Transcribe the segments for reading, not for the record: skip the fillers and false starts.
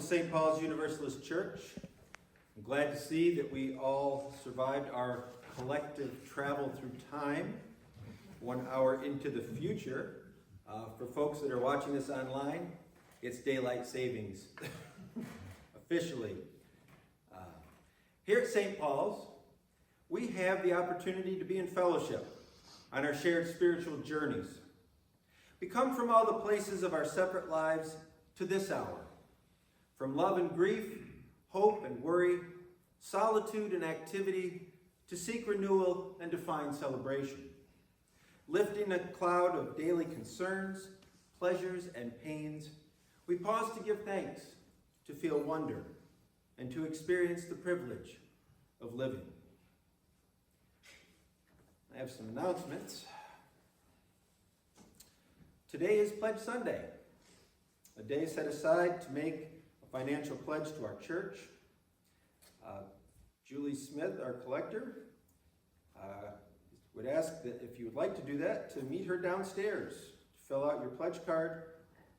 St. Paul's Universalist Church. I'm glad to see that we all survived our collective travel through time, 1 hour into the future. For folks that are watching this online, it's daylight savings, officially. Here at St. Paul's, we have the opportunity to be in fellowship on our shared spiritual journeys. We come from all the places of our separate lives to this hour, from love and grief, hope and worry, solitude and activity, to seek renewal and to find celebration. Lifting a cloud of daily concerns, pleasures, and pains, we pause to give thanks, to feel wonder, and to experience the privilege of living. I have some announcements. Today is Pledge Sunday, a day set aside to make a financial pledge to our church. Julie Smith, our collector, would ask that if you would like to do that, to meet her downstairs, to fill out your pledge card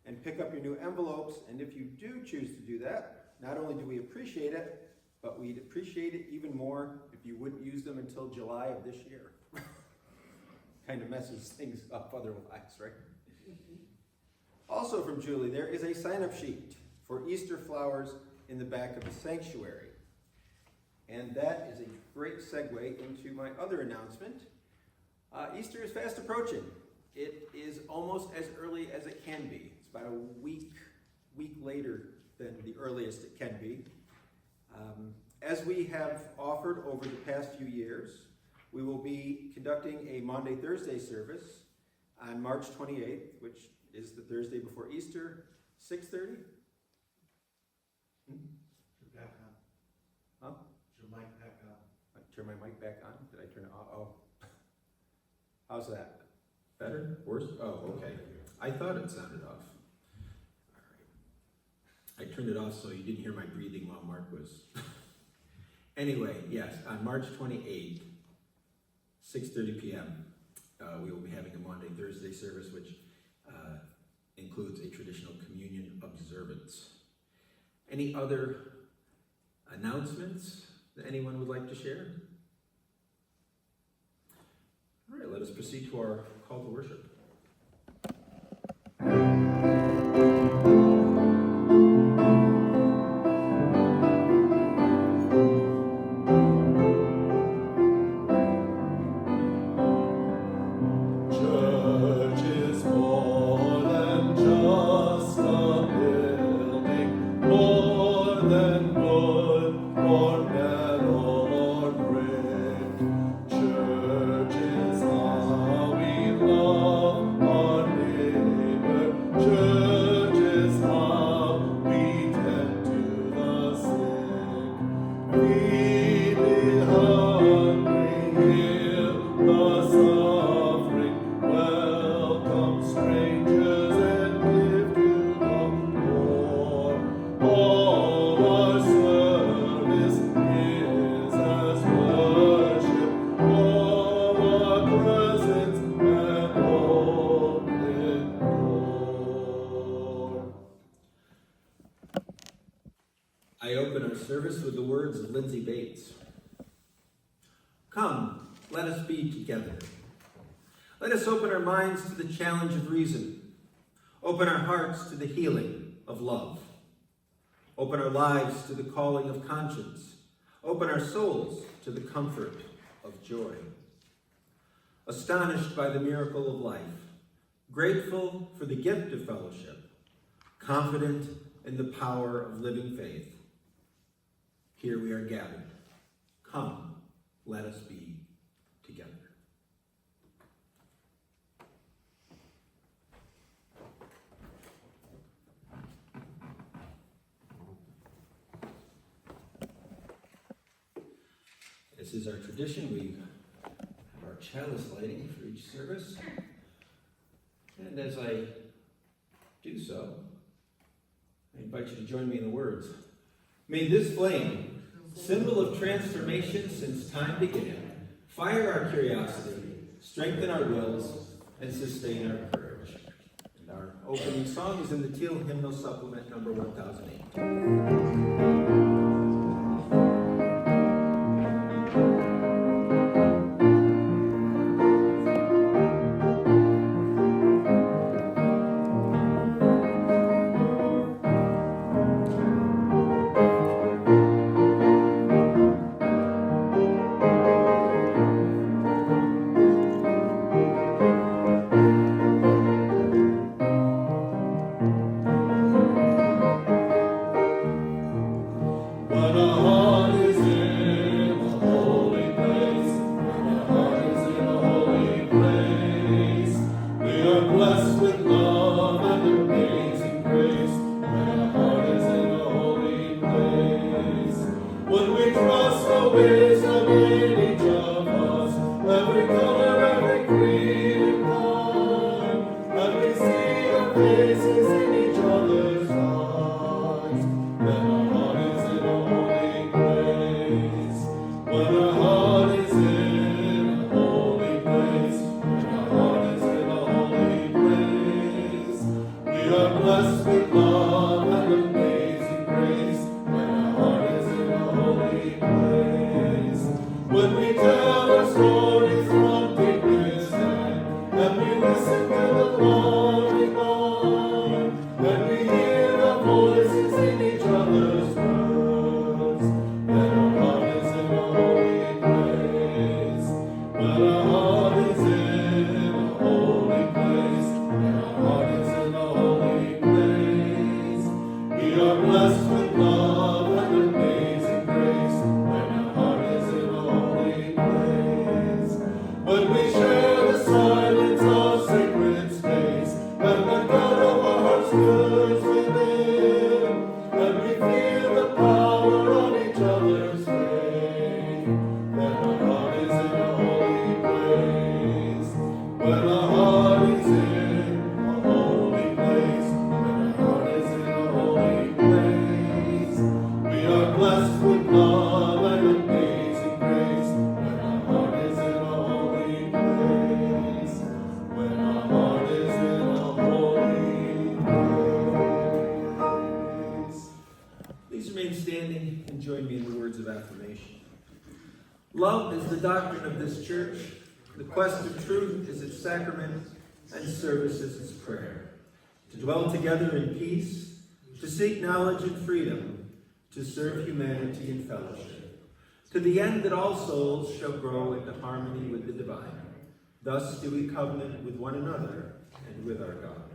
and pick up your new envelopes. And if you do choose to do that, not only do we appreciate it, but we'd appreciate it even more if you wouldn't use them until July of this year. Kind of messes things up otherwise, right? Also from Julie, there is a sign-up sheet for Easter flowers in the back of the sanctuary. And that is a great segue into my other announcement. Easter is fast approaching. It is almost as early as it can be. It's about a week later than the earliest it can be. As we have offered over the past few years, we will be conducting a Maundy-Thursday service on March 28th, which is the Thursday before Easter, 6:30. Back on. Huh? Your mic back on. Turn my mic back on. Did I turn it off? Oh. How's that? Better? Worse? Oh, okay. I thought it sounded off. All right. I turned it off so you didn't hear my breathing while Mark was... Anyway, yes, on March 28th, 6:30 p.m., we will be having a Maundy-Thursday service, which includes a traditional communion observance. Any other announcements that anyone would like to share? All right, let us proceed to our call to worship. I open our service with the words of Lindsay Bates. Come, let us be together. Let us open our minds to the challenge of reason. Open our hearts to the healing of love. Open our lives to the calling of conscience. Open our souls to the comfort of joy. Astonished by the miracle of life, grateful for the gift of fellowship, confident in the power of living faith, here we are gathered. Come, let us be together. This is our tradition. We have our chalice lighting for each service. And as I do so, I invite you to join me in the words. May this flame, symbol of transformation since time began, fire our curiosity, strengthen our wills, and sustain our courage. Our opening song is in the Teal Hymnal Supplement number 1008. Love is the doctrine of this church. The quest of truth is its sacrament, and service is its prayer. To dwell together in peace, to seek knowledge and freedom, to serve humanity in fellowship, to the end that all souls shall grow into harmony with the divine. Thus do we covenant with one another and with our God.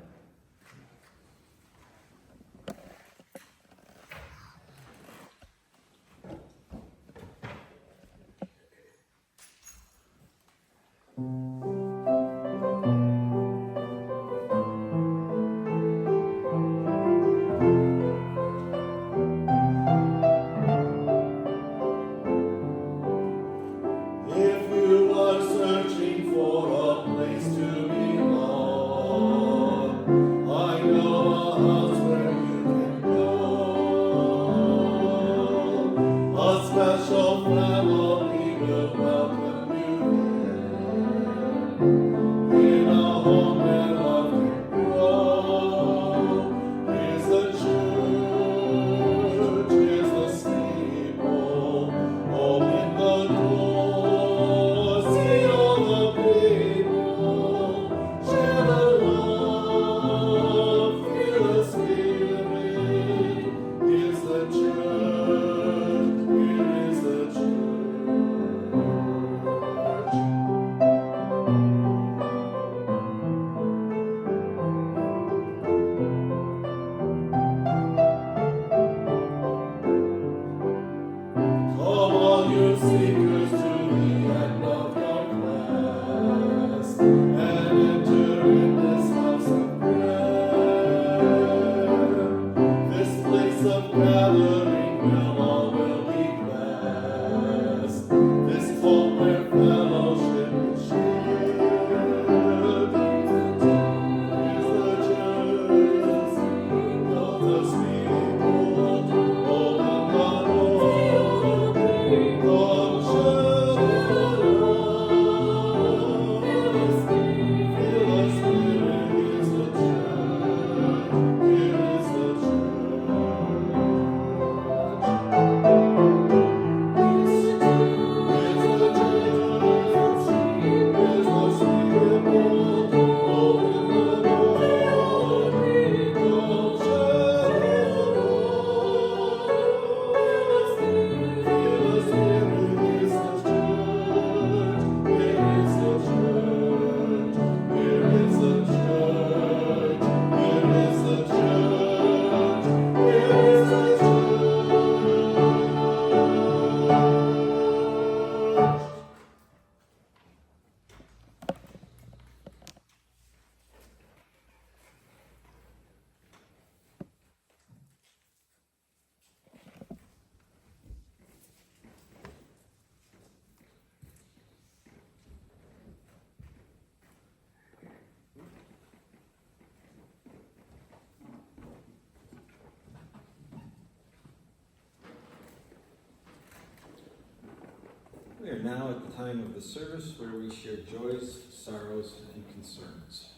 We are now at the time of the service where we share joys, sorrows, and concerns.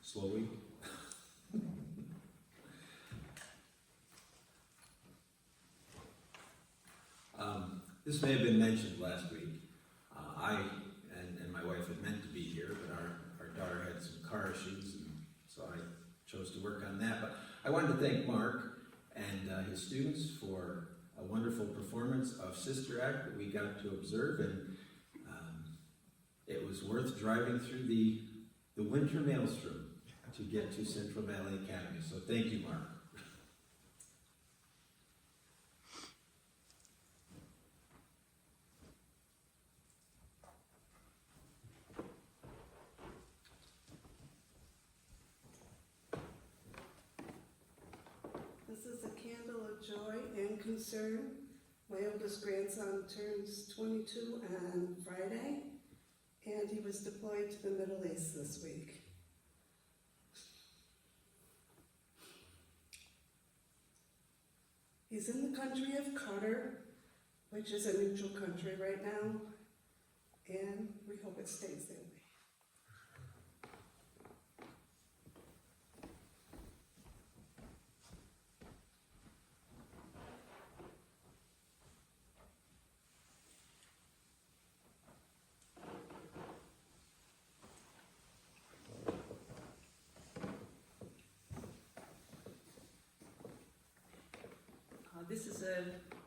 Slowly. This may have been mentioned last week. I and my wife had meant to be here, but our daughter had some car issues, and so I chose to work on that. But I wanted to thank Mark and his students for a wonderful performance of Sister Act that we got to observe, and it was worth driving through the winter maelstrom to get to Central Valley Academy. So thank you, Mark. This is a candle of joy and concern. My oldest grandson turns 22 on Friday, and he was deployed to the Middle East this week. He's in the country of Qatar, which is a neutral country right now, and we hope it stays that way. This is a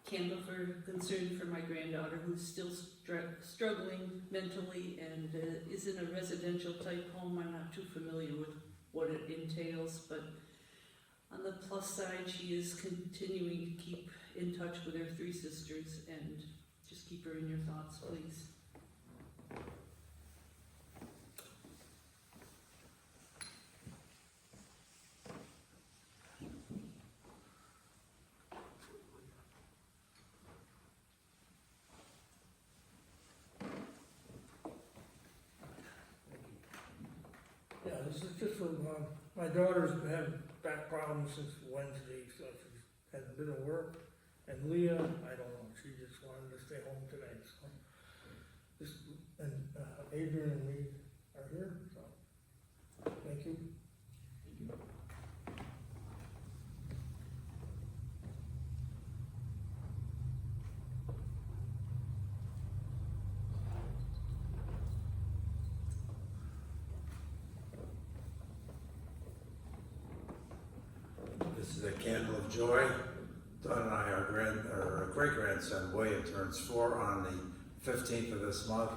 candle for concern for my granddaughter who's still struggling mentally and is in a residential type home. I'm not too familiar with what it entails, but on the plus side, she is continuing to keep in touch with her three sisters, and just keep her in your thoughts, please. Yeah, this is just from, my daughter's been having back problems since Wednesday, so she hasn't been at work. And Leah, I don't know, she just wanted to stay home tonight, so. And Adrian and me are here, so, thank you. This is a candle of joy. Dawn and I, our great-grandson William turns 4 on the 15th of this month,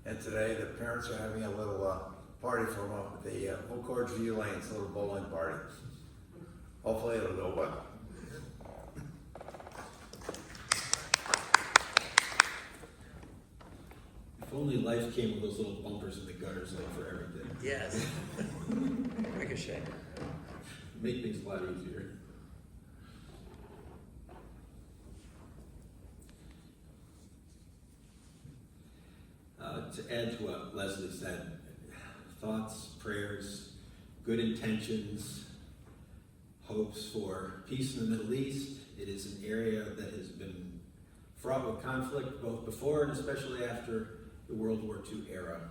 and today the parents are having a little party for him up at the Oak Gorge View Lanes, a little bowling party. Hopefully it'll go well. If only life came with those little bumpers in the gutters like for everything. Yes. Ricochet. Make things a lot easier. To add to what Leslie said, thoughts, prayers, good intentions, hopes for peace in the Middle East. It is an area that has been fraught with conflict both before and especially after the World War II era.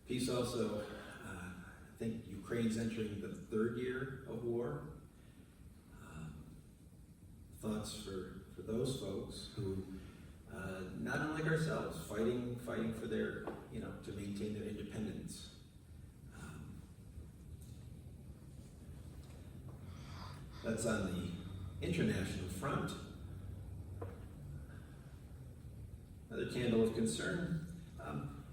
Peace also, I think Ukraine's entering the 3rd year of war. Thoughts for those folks who, not unlike ourselves, fighting for their, to maintain their independence. That's on the international front. Another candle of concern.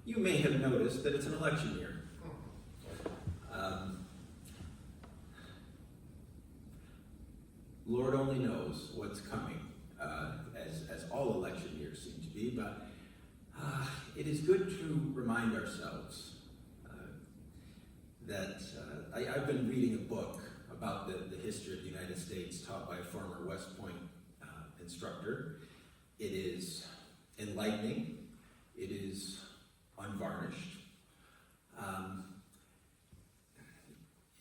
You may have noticed that it's an election year. Lord only knows what's coming, as all election years seem to be, but it is good to remind ourselves that I've been reading a book about the history of the United States taught by a former West Point instructor, It is enlightening. It is unvarnished.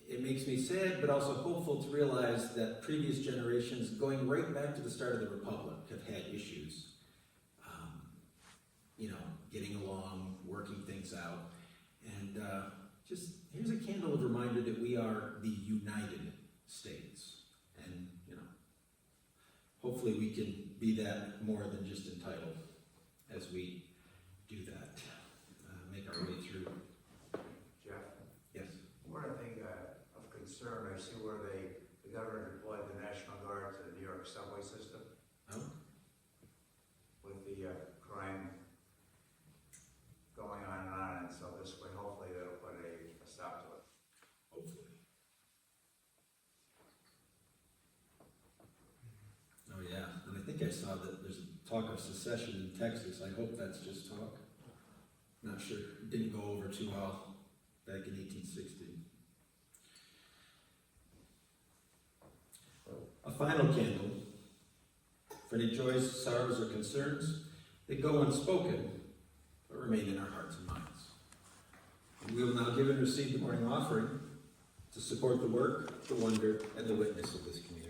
It makes me sad, but also hopeful to realize that previous generations, going right back to the start of the Republic, have had issues. Getting along, working things out. And just here's a candle of reminder that we are the United States. And, hopefully we can be that more than just entitled as we do that. Make our way through. Jeff, Yes. one thing of concern, I see where the governor deployed the National Guard to the New York subway system Oh, with the crime going on, and so this way, hopefully, that'll put a stop to it. hopefully. Oh, yeah. And I think I saw that there's talk of secession in Texas. I hope that's just talk. Not sure. It didn't go over too well back in 1860. A final candle for any joys, sorrows, or concerns that go unspoken but remain in our hearts and minds. And we will now give and receive the morning offering to support the work, the wonder, and the witness of this community.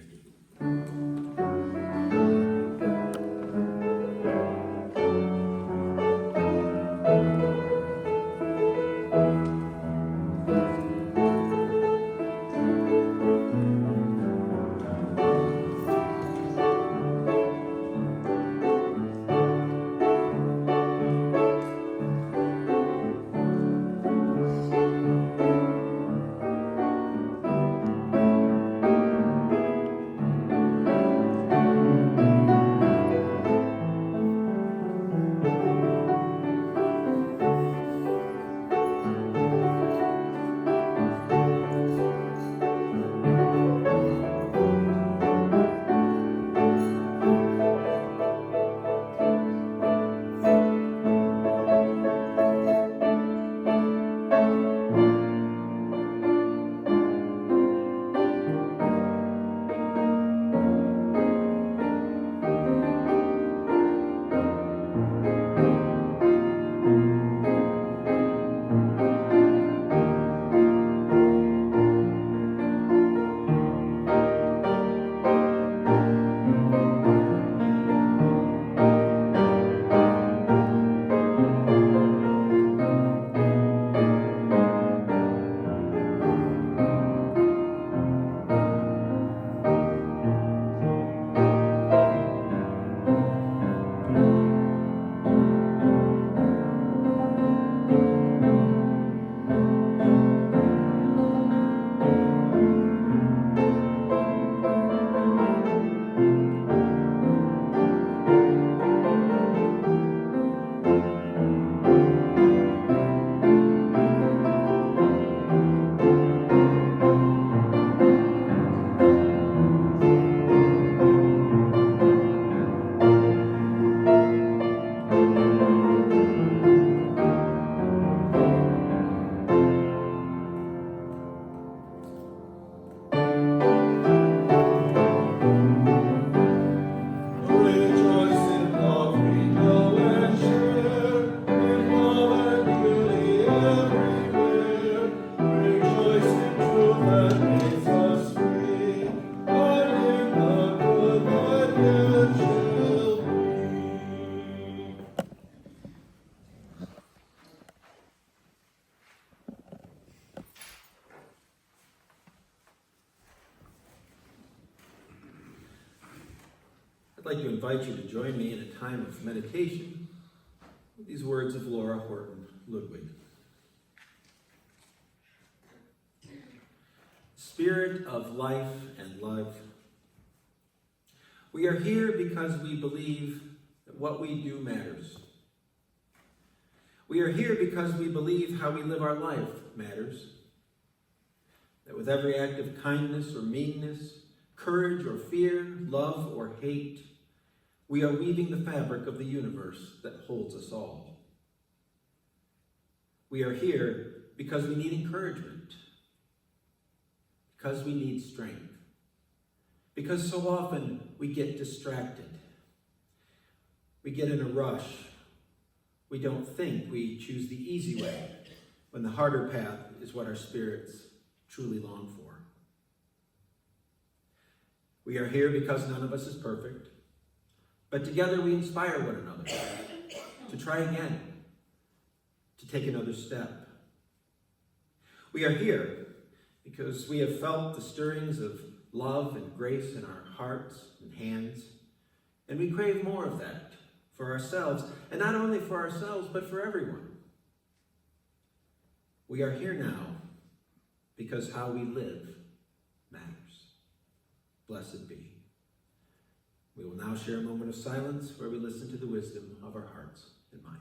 I'd like to invite you to join me in a time of meditation with these words of Laura Horton Ludwig. Spirit of life and love, we are here because we believe that what we do matters. We are here because we believe how we live our life matters. That with every act of kindness or meanness, courage or fear, love or hate, we are weaving the fabric of the universe that holds us all. We are here because we need encouragement, because we need strength, because so often we get distracted. We get in a rush. We don't think. We choose the easy way, when the harder path is what our spirits truly long for. We are here because none of us is perfect, but together we inspire one another to try again, to take another step. We are here because we have felt the stirrings of love and grace in our hearts and hands, and we crave more of that for ourselves, and not only for ourselves, but for everyone. We are here now because how we live matters. Blessed be. We will now share a moment of silence where we listen to the wisdom of our hearts and minds.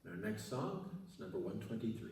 Our next song is number 123.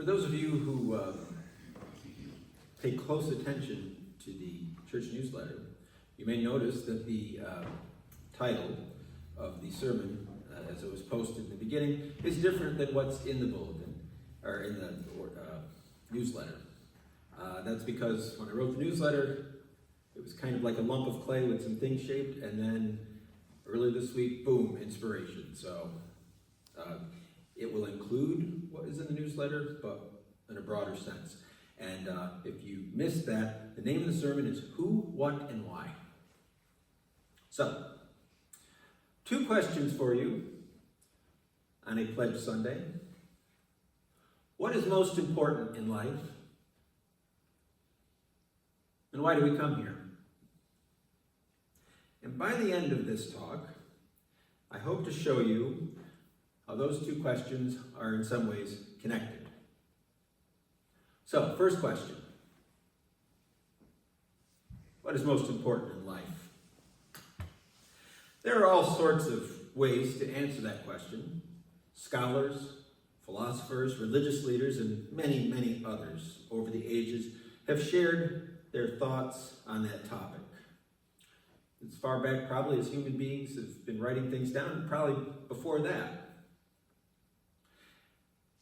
For those of you who pay close attention to the church newsletter, you may notice that the title of the sermon, as it was posted in the beginning, is different than what's in the bulletin, or in the newsletter. That's because when I wrote the newsletter, it was kind of like a lump of clay with some things shaped, and then earlier this week, boom, inspiration. So it will include what is in the newsletter, but in a broader sense. And if you missed that, the name of the sermon is Who, What, and Why. So, 2 questions for you on a Pledge Sunday. What is most important in life? And why do we come here? And by the end of this talk, I hope to show you how those two questions are in some ways connected. So, first question. What is most important in life? There are all sorts of ways to answer that question. Scholars, philosophers, religious leaders, and many, many others over the ages have shared their thoughts on that topic. As far back probably as human beings have been writing things down, probably before that.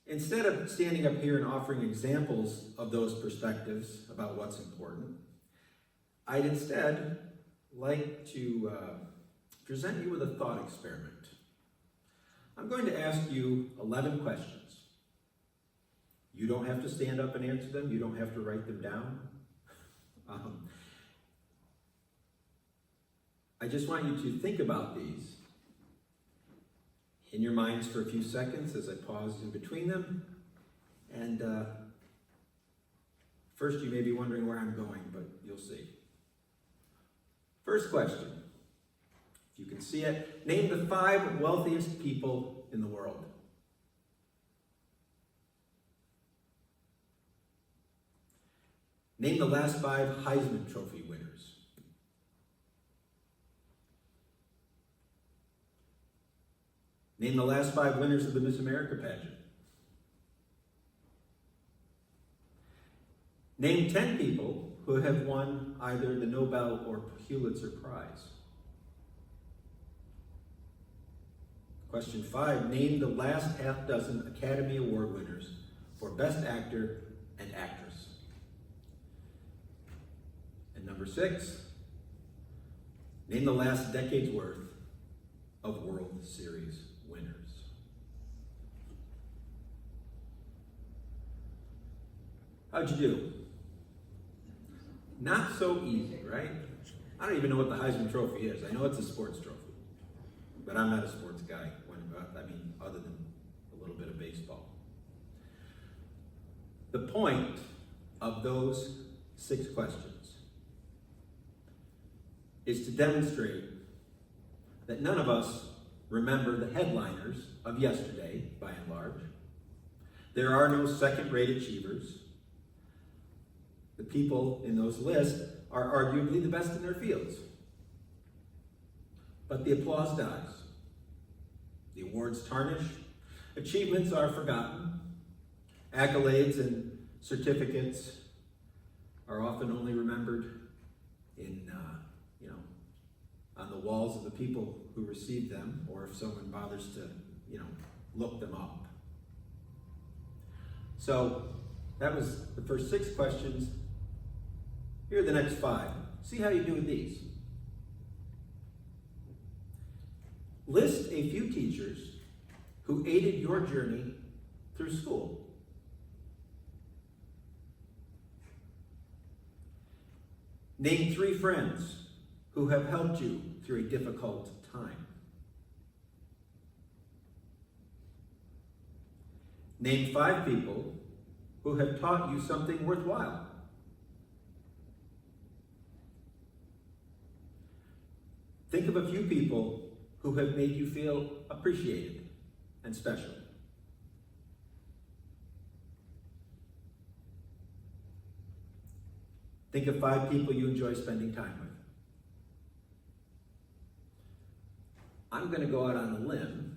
Instead of standing up here and offering examples of those perspectives about what's important, I'd instead like to present you with a thought experiment. I'm going to ask you 11 questions. You don't have to stand up and answer them. You don't have to write them down. I just want you to think about these in your minds for a few seconds as I pause in between them. And first, you may be wondering where I'm going, but you'll see. First question. If you can see it, name the 5 wealthiest people in the world. Name the last 5 Heisman Trophy winners. Name the last 5 winners of the Miss America pageant. Name 10 people who have won either the Nobel or Pulitzer Prize. Question 5, name the last half dozen Academy Award winners for Best Actor and Actress. And number 6, name the last decade's worth of World Series winners. How'd you do? Not so easy, right? I don't even know what the Heisman Trophy is. I know it's a sports trophy, but I'm not a sports guy. Other than a little bit of baseball. The point of those 6 questions is to demonstrate that none of us remember the headliners of yesterday, by and large. There are no second-rate achievers. The people in those lists are arguably the best in their fields. But the applause dies. The awards tarnish. Achievements are forgotten. Accolades and certificates are often only remembered in, on the walls of the people who received them, or if someone bothers to, look them up. So that was the first 6 questions. Here are the next 5. See how you do with these. List a few teachers who aided your journey through school. Name 3 friends who have helped you through a difficult time. Name 5 people who have taught you something worthwhile. Think of a few people who have made you feel appreciated and special. Think of 5 people you enjoy spending time with. I'm going to go out on a limb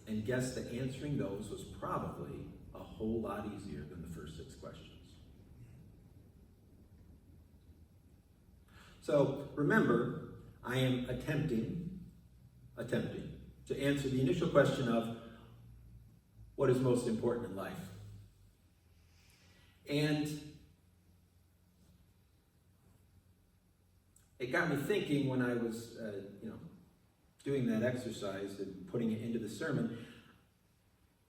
and guess that answering those was probably a whole lot easier than the first 6 questions. So remember, I am attempting to answer the initial question of what is most important in life. And it got me thinking when I was, doing that exercise and putting it into the sermon.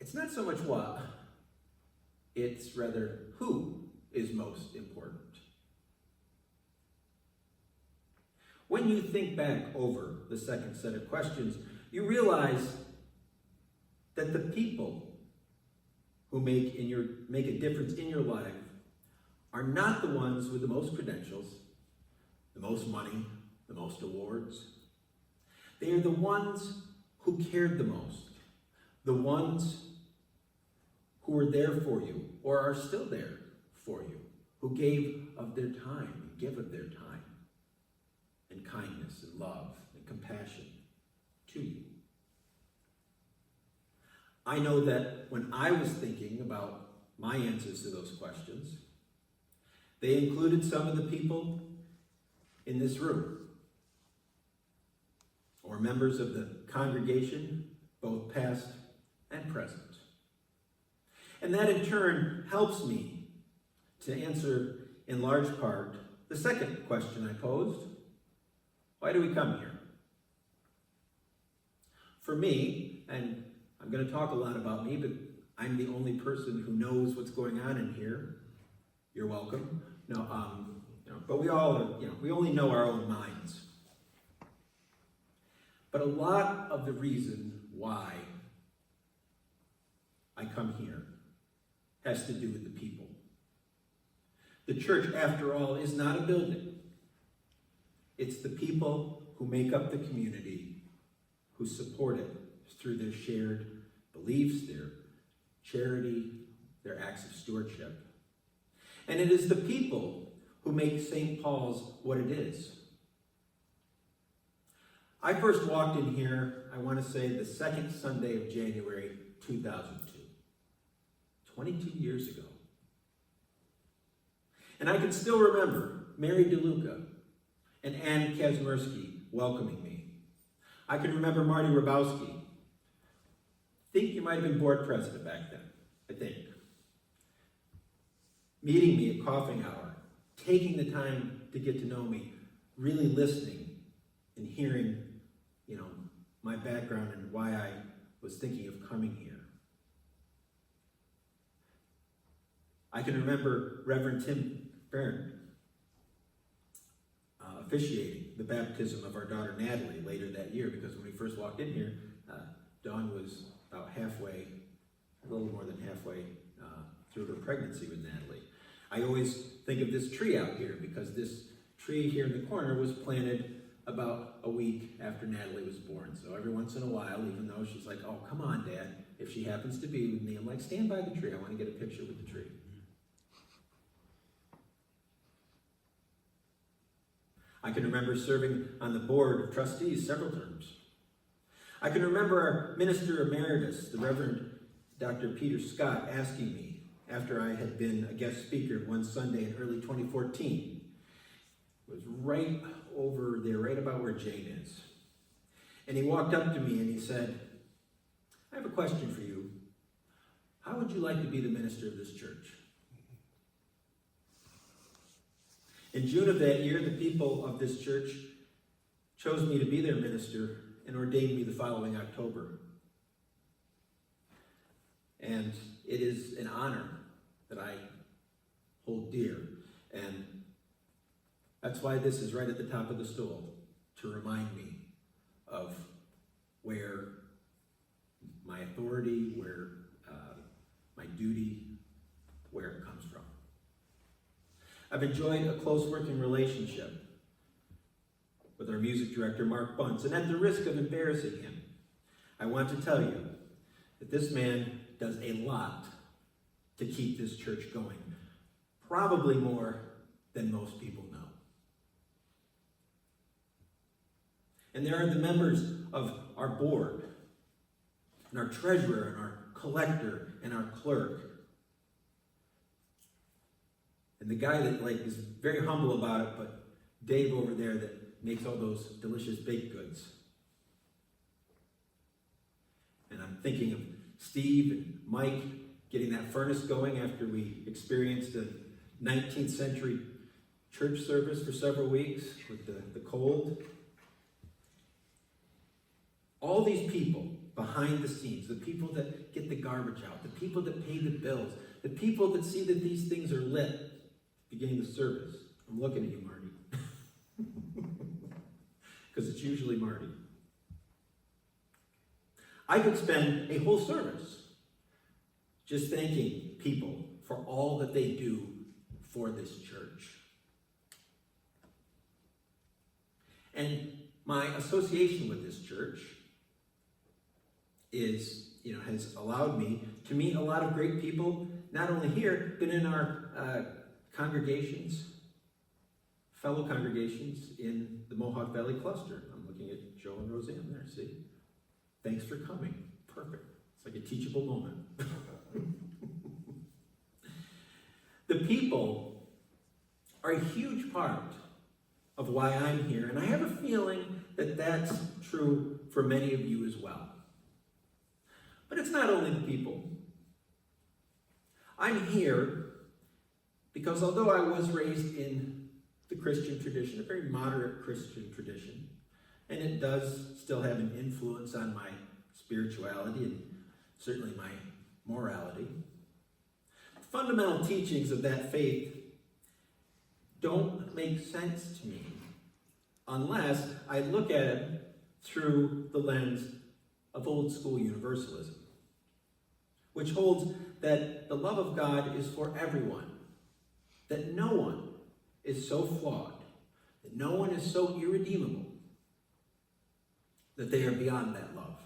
It's not so much what, it's rather who is most important. When you think back over the second set of questions, you realize that the people who make a difference in your life are not the ones with the most credentials, the most money, the most awards. They are the ones who cared the most, the ones who were there for you or are still there for you, who gave of their time and give of their time and kindness and love and compassion to you. I know that when I was thinking about my answers to those questions, they included some of the people in this room, or members of the congregation, both past and present. And that in turn helps me to answer in large part the second question I posed: why do we come here? For me, and I'm going to talk a lot about me, but I'm the only person who knows what's going on in here. You're welcome. No, but we all, we only know our own minds. But a lot of the reason why I come here has to do with the people. The church, after all, is not a building. It's the people who make up the community, who support it through their shared beliefs, their charity, their acts of stewardship. And it is the people who make St. Paul's what it is. I first walked in here, I want to say, the second Sunday of January 2002, 22 years ago. And I can still remember Mary DeLuca and Ann Kazmersky welcoming me. I can remember Marty Rabowski. I think you might have been board president back then, I think. Meeting me at coffee hour, taking the time to get to know me, really listening and hearing, my background and why I was thinking of coming here. I can remember Reverend Tim Barron officiating the baptism of our daughter Natalie later that year, because when we first walked in here, Dawn was about halfway, a little more than halfway through her pregnancy with Natalie. I always think of this tree out here because this tree here in the corner was planted about a week after Natalie was born. So every once in a while, even though she's like, "Oh, come on, Dad," if she happens to be with me, I'm like, "Stand by the tree. I want to get a picture with the tree." I can remember serving on the board of trustees several terms. I can remember our minister emeritus, the Reverend Dr. Peter Scott, asking me, after I had been a guest speaker one Sunday in early 2014, it was right over there, right about where Jane is. And he walked up to me and he said, "I have a question for you. How would you like to be the minister of this church?" In June of that year, the people of this church chose me to be their minister and ordained me the following October. And it is an honor that I hold dear. And that's why this is right at the top of the stool, to remind me of where my authority, where my duty, where it comes from. I've enjoyed a close working relationship with our music director, Mark Bunce, and at the risk of embarrassing him, I want to tell you that this man does a lot to keep this church going, probably more than most people know. And there are the members of our board, and our treasurer, and our collector, and our clerk. And the guy that is very humble about it, but Dave over there that makes all those delicious baked goods. And I'm thinking of Steve and Mike getting that furnace going after we experienced a 19th century church service for several weeks with the cold. All these people behind the scenes, the people that get the garbage out, the people that pay the bills, the people that see that these things are lit beginning the service. I'm looking at you, Marty. Because it's usually Marty. I could spend a whole service just thanking people for all that they do for this church. And my association with this church is has allowed me to meet a lot of great people, not only here, but in our congregations, fellow congregations in the Mohawk Valley cluster. I'm looking at Joe and Roseanne there, see? Thanks for coming. Perfect. It's like a teachable moment. The people are a huge part of why I'm here, and I have a feeling that that's true for many of you as well. But it's not only the people. I'm here because although I was raised in the Christian tradition, a very moderate Christian tradition, and it does still have an influence on my spirituality and certainly my morality, the fundamental teachings of that faith don't make sense to me unless I look at it through the lens of old school universalism, which holds that the love of God is for everyone, that no one is so flawed, that no one is so irredeemable, that they are beyond that love.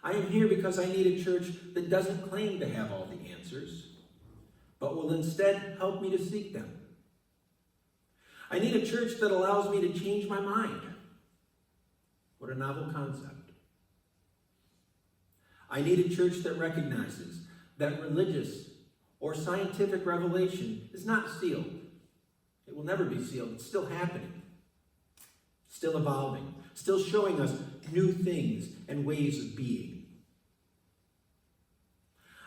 I am here because I need a church that doesn't claim to have all the answers, but will instead help me to seek them. I need a church that allows me to change my mind. What a novel concept. I need a church that recognizes that religious or scientific revelation is not sealed. It will never be sealed. It's still happening, still evolving, still showing us new things and ways of being.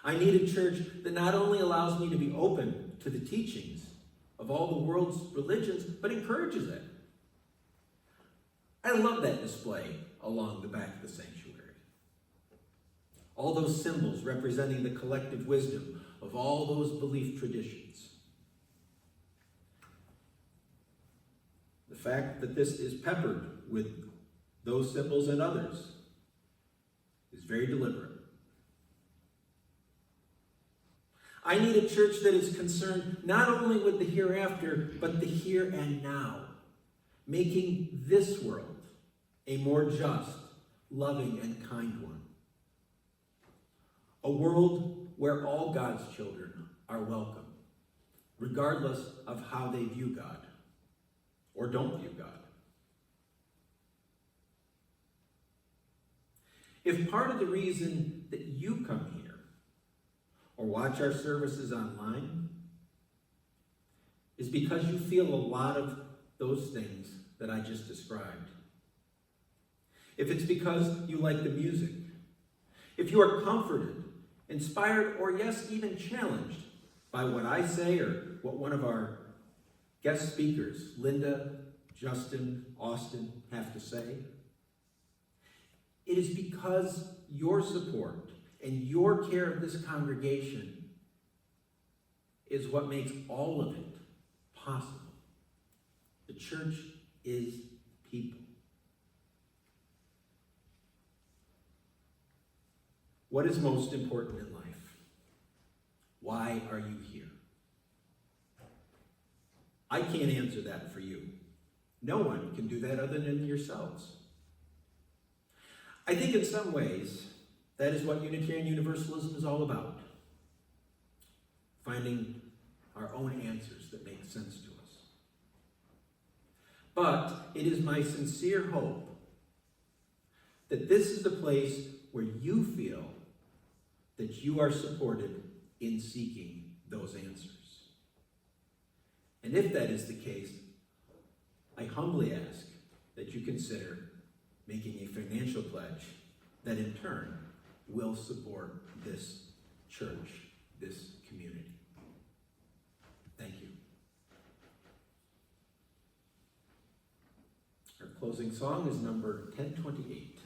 I need a church that not only allows me to be open to the teachings of all the world's religions, but encourages it. I love that display along the back of the sanctuary. All those symbols representing the collective wisdom of all those belief traditions. The fact that this is peppered with those symbols and others is very deliberate. I need a church that is concerned not only with the hereafter, but the here and now, making this world a more just, loving, and kind one. A world where all God's children are welcome, regardless of how they view God or don't view God. If part of the reason that you come here or watch our services online is because you feel a lot of those things that I just described, if it's because you like the music, if you are comforted, inspired, or yes, even challenged by what I say or what one of our guest speakers, Linda, Justin, Austin, have to say, it is because your support and your care of this congregation is what makes all of it possible. The church is people. What is most important in life? Why are you here? I can't answer that for you. No one can do that other than yourselves. I think in some ways, that is what Unitarian Universalism is all about. Finding our own answers that make sense to us. But it is my sincere hope that this is the place where you feel that you are supported in seeking those answers. And if that is the case, I humbly ask that you consider making a financial pledge that in turn will support this church, this community. Thank you. Our closing song is number 1028.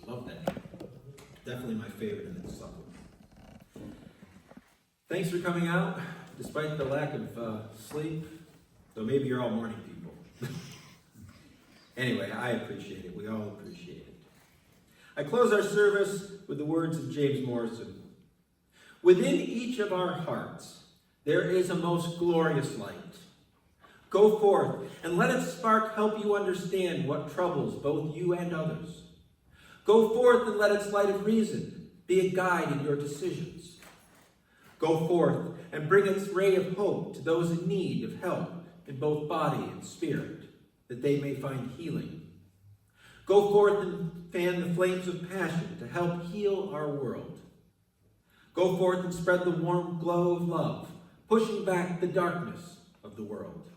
Love that. Definitely my favorite in this song. Thanks for coming out, despite the lack of sleep. Though maybe you're all morning people. Anyway, I appreciate it. We all appreciate it. I close our service with the words of James Morrison. Within each of our hearts, there is a most glorious light. Go forth and let its spark help you understand what troubles both you and others. Go forth and let its light of reason be a guide in your decisions. Go forth and bring its ray of hope to those in need of help in both body and spirit, that they may find healing. Go forth and fan the flames of passion to help heal our world. Go forth and spread the warm glow of love, pushing back the darkness of the world.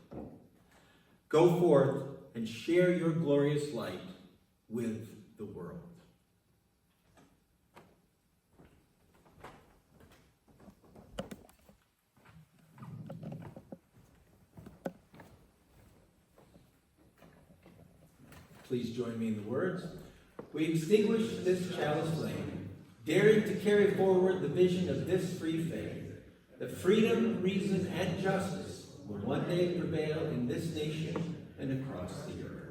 Go forth and share your glorious light with the world. Please join me in the words. We extinguish this chalice flame, daring to carry forward the vision of this free faith, that freedom, reason, and justice will one day prevail in this nation and across the earth.